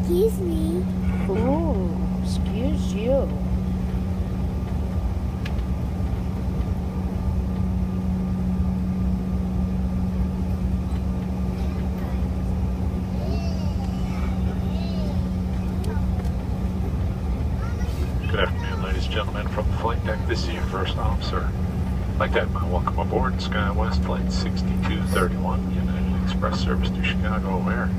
Excuse me. Ooh, excuse you. Good afternoon, ladies and gentlemen. From the flight deck, this is your first officer. I'd like to have my welcome aboard SkyWest Flight 6231, United Express service to Chicago O'Hare.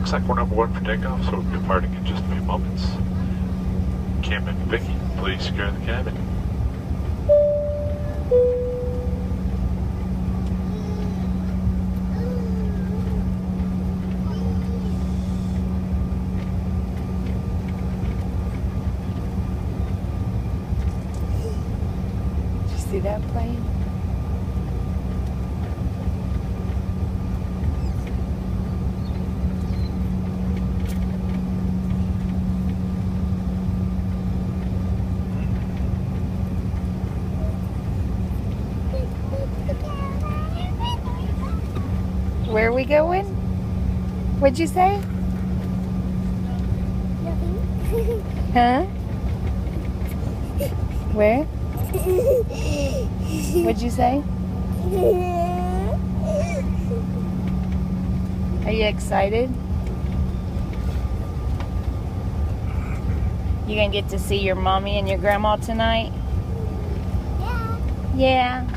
Looks like we're number one for takeoff, so we'll be departing in just a few moments. Cameron and Vicky, please secure the cabin. See that plane? Where are we going? What'd you say? Nothing. Huh? Where? What'd you say? Are you excited? You gonna get to see your mommy and your grandma tonight? Yeah. Yeah.